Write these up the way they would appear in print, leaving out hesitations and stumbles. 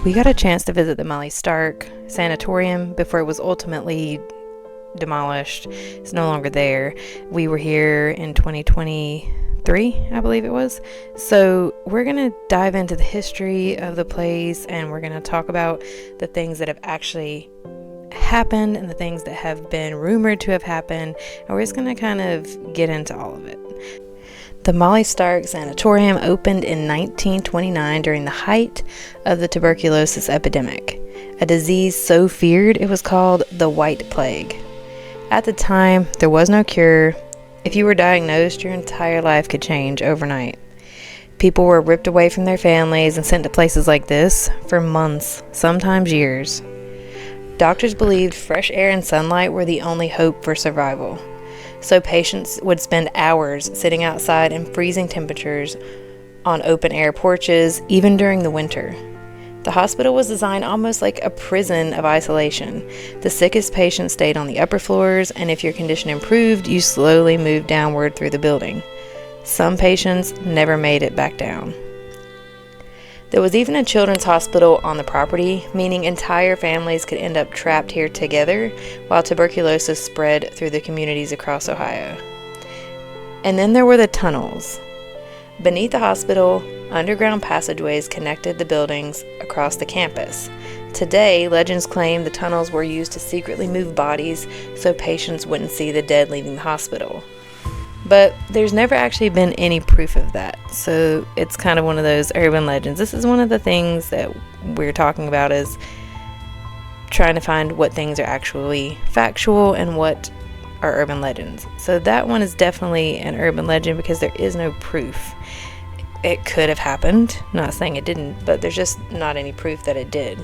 We got a chance to visit the Molly Stark Sanatorium before it was ultimately demolished. It's no longer there. We were here in 2023, I believe it was. So we're going to dive into the history of the place, and we're going to talk about the things that have actually happened and the things that have been rumored to have happened, and we're just going to kind of get into all of it. The Molly Stark Sanatorium opened in 1929 during the height of the tuberculosis epidemic, a disease so feared it was called the White Plague. At the time, there was no cure. If you were diagnosed, your entire life could change overnight. People were ripped away from their families and sent to places like this for months, sometimes years. Doctors believed fresh air and sunlight were the only hope for survival. So patients would spend hours sitting outside in freezing temperatures on open air porches, even during the winter. The hospital was designed almost like a prison of isolation. The sickest patients stayed on the upper floors, and if your condition improved, you slowly moved downward through the building. Some patients never made it back down. There was even a children's hospital on the property, meaning entire families could end up trapped here together while tuberculosis spread through the communities across Ohio. And then there were the tunnels. Beneath the hospital, underground passageways connected the buildings across the campus. Today, legends claim the tunnels were used to secretly move bodies so patients wouldn't see the dead leaving the hospital. But there's never actually been any proof of that, so it's kind of one of those urban legends. This is one of the things that we're talking about, is trying to find what things are actually factual and what are urban legends. So that one is definitely an urban legend because there is no proof. It could have happened, not saying it didn't, but there's just not any proof that it did.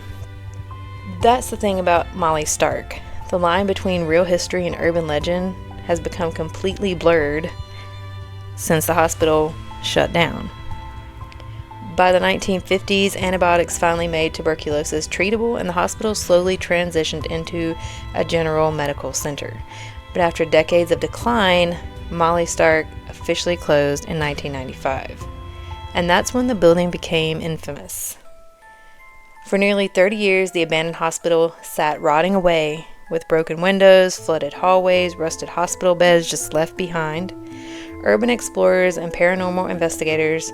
That's the thing about Molly Stark. The line between real history and urban legend has become completely blurred since the hospital shut down. By the 1950s, antibiotics finally made tuberculosis treatable, and the hospital slowly transitioned into a general medical center. But after decades of decline, Molly Stark officially closed in 1995. And that's when the building became infamous. For nearly 30 years, the abandoned hospital sat rotting away, with broken windows, flooded hallways, rusted hospital beds just left behind. Urban explorers and paranormal investigators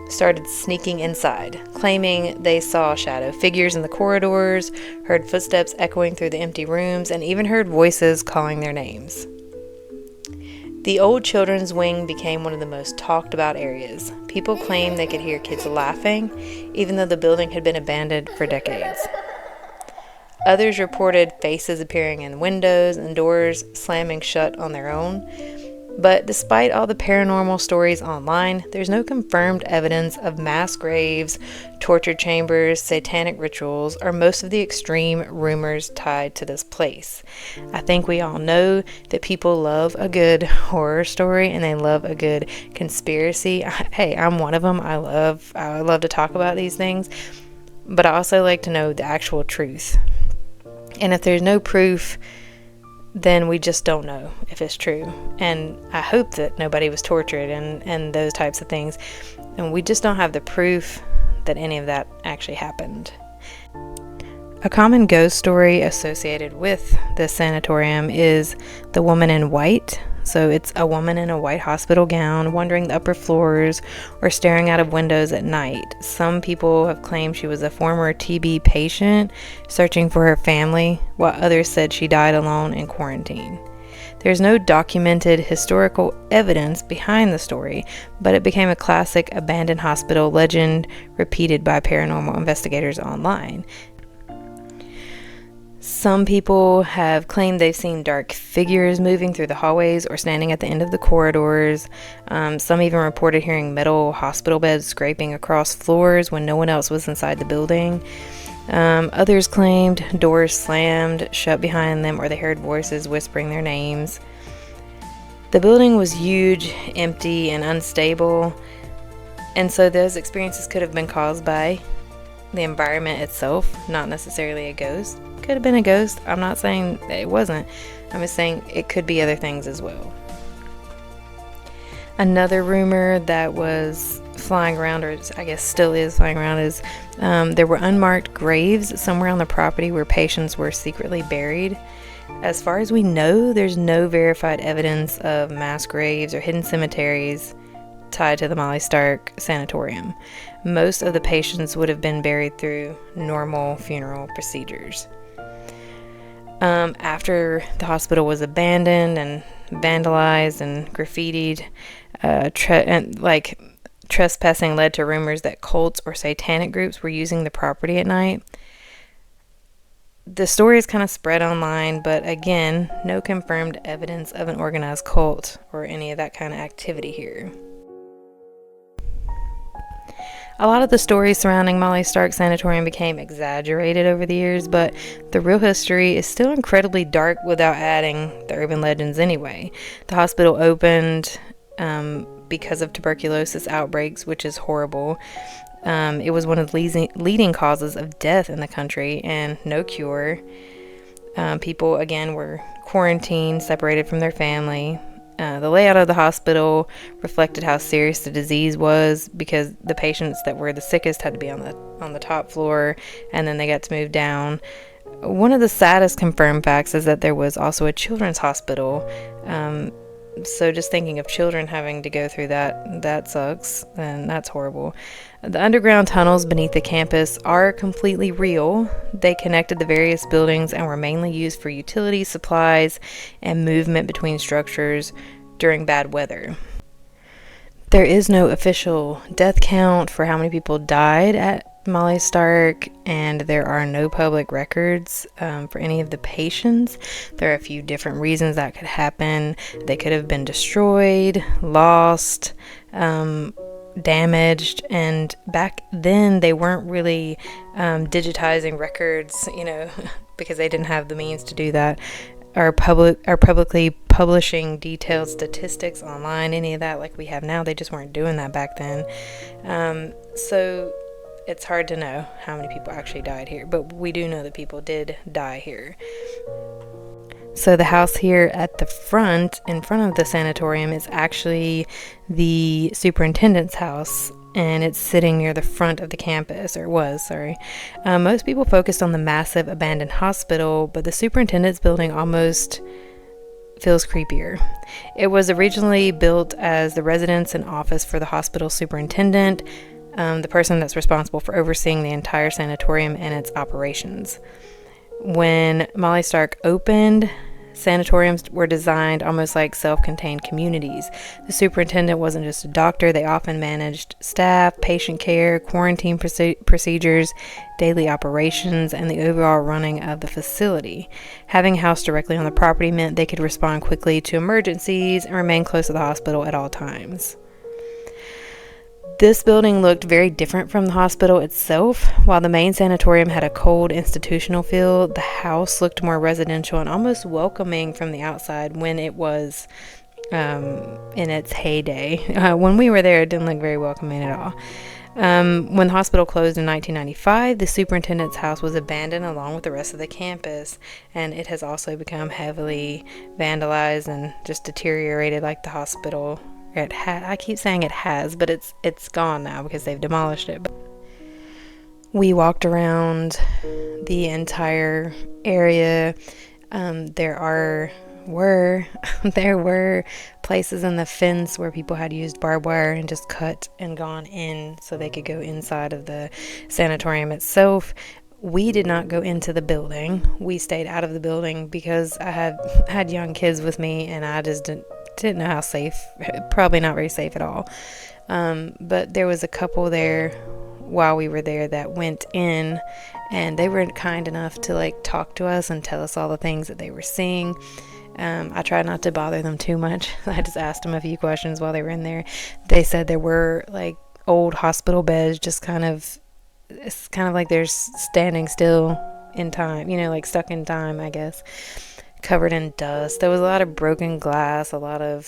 started sneaking inside, claiming they saw shadow figures in the corridors, heard footsteps echoing through the empty rooms, and even heard voices calling their names. The old children's wing became one of the most talked about areas. People claimed they could hear kids laughing, even though the building had been abandoned for decades. Others reported faces appearing in windows and doors slamming shut on their own. But despite all the paranormal stories online, there's no confirmed evidence of mass graves, torture chambers, satanic rituals, or most of the extreme rumors tied to this place. I think we all know that people love a good horror story and they love a good conspiracy. Hey, I'm one of them. I love to talk about these things, but I also like to know the actual truth. And if there's no proof, then we just don't know if it's true. And I hope that nobody was tortured and those types of things. And we just don't have the proof that any of that actually happened. A common ghost story associated with the sanatorium is the woman in white. So it's a woman in a white hospital gown wandering the upper floors or staring out of windows at night. Some people have claimed she was a former TB patient searching for her family, while others said she died alone in quarantine. There's no documented historical evidence behind the story, but it became a classic abandoned hospital legend repeated by paranormal investigators online. Some people have claimed they've seen dark figures moving through the hallways or standing at the end of the corridors. Some even reported hearing metal hospital beds scraping across floors when no one else was inside the building. Others claimed doors slammed shut behind them, or they heard voices whispering their names. The building was huge, empty, and unstable, and so those experiences could have been caused by the environment itself, not necessarily a ghost. Could have been a ghost. I'm not saying that it wasn't. I'm just saying it could be other things as well. Another rumor that was flying around, or I guess still is flying around, is there were unmarked graves somewhere on the property where patients were secretly buried. As far as we know, there's no verified evidence of mass graves or hidden cemeteries tied to the Molly Stark Sanatorium. Most of the patients would have been buried through normal funeral procedures. After the hospital was abandoned and vandalized and graffitied, trespassing led to rumors that cults or satanic groups were using the property at night. The story is kind of spread online, but again, no confirmed evidence of an organized cult or any of that kind of activity here. A lot of the stories surrounding Molly Stark Sanatorium became exaggerated over the years, but the real history is still incredibly dark without adding the urban legends anyway. The hospital opened because of tuberculosis outbreaks, which is horrible. It was one of the leading causes of death in the country, and no cure. People, again, were quarantined, separated from their family. The layout of the hospital reflected how serious the disease was, because the patients that were the sickest had to be on the top floor, and then they got to move down. One of the saddest confirmed facts is that there was also a children's hospital. So just thinking of children having to go through that sucks, and that's horrible. The underground tunnels beneath the campus are completely real. They connected the various buildings and were mainly used for utility supplies and movement between structures during bad weather. There is no official death count for how many people died at Molly Stark, and there are no public records for any of the patients. There are a few different reasons that could happen. They could have been destroyed, lost, damaged, and back then they weren't really digitizing records, because they didn't have the means to do that, or publicly publishing detailed statistics online, any of that like we have now. They just weren't doing that back then. So it's hard to know how many people actually died here, but we do know that people did die here. So the house here at the front, in front of the sanatorium, is actually the superintendent's house, and it's sitting near the front of the campus, or was, sorry. Most people focused on the massive abandoned hospital, but the superintendent's building almost feels creepier. It was originally built as the residence and office for the hospital superintendent, the person that's responsible for overseeing the entire sanatorium and its operations. When Molly Stark opened, sanatoriums were designed almost like self-contained communities. The superintendent wasn't just a doctor. They often managed staff, patient care, quarantine procedures, daily operations, and the overall running of the facility. Having a house directly on the property meant they could respond quickly to emergencies and remain close to the hospital at all times. This building looked very different from the hospital itself. While the main sanatorium had a cold institutional feel, the house looked more residential and almost welcoming from the outside when it was in its heyday. When we were there, it didn't look very welcoming at all. When the hospital closed in 1995, the superintendent's house was abandoned along with the rest of the campus, and it has also become heavily vandalized and just deteriorated like the hospital. I keep saying it has, but it's gone now because they've demolished it. We walked around the entire area. There were places in the fence where people had used barbed wire and just cut and gone in so they could go inside of the sanatorium itself. We did not go into the building. We stayed out of the building because I had young kids with me, and I just didn't know how safe, probably not very safe at all. But there was a couple there while we were there that went in, and they were kind enough to talk to us and tell us all the things that they were seeing. I tried not to bother them too much. I just asked them a few questions while they were in there. They said there were old hospital beds, it's kind of like they're standing still in time, stuck in time, I guess, covered in dust. There was a lot of broken glass, a lot of,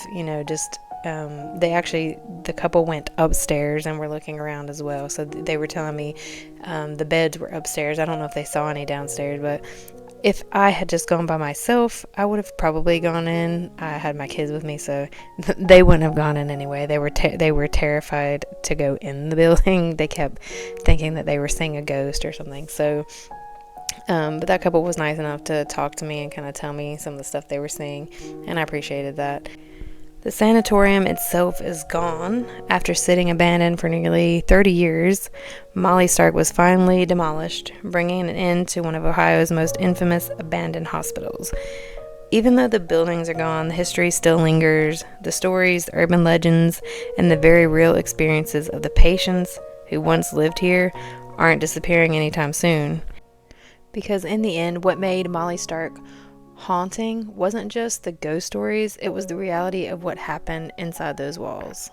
the couple went upstairs and were looking around as well. So they were telling me the beds were upstairs. I don't know if they saw any downstairs, but If I had just gone by myself, I would have probably gone in. I had my kids with me, so they wouldn't have gone in anyway. They were terrified to go in the building. They kept thinking that they were seeing a ghost or something. So, but that couple was nice enough to talk to me and kind of tell me some of the stuff they were seeing, and I appreciated that. The sanatorium itself is gone. After sitting abandoned for nearly 30 years, Molly Stark was finally demolished, bringing an end to one of Ohio's most infamous abandoned hospitals. Even though the buildings are gone, the history still lingers. The stories, the urban legends, and the very real experiences of the patients who once lived here aren't disappearing anytime soon. Because in the end, what made Molly Stark haunting wasn't just the ghost stories, it was the reality of what happened inside those walls.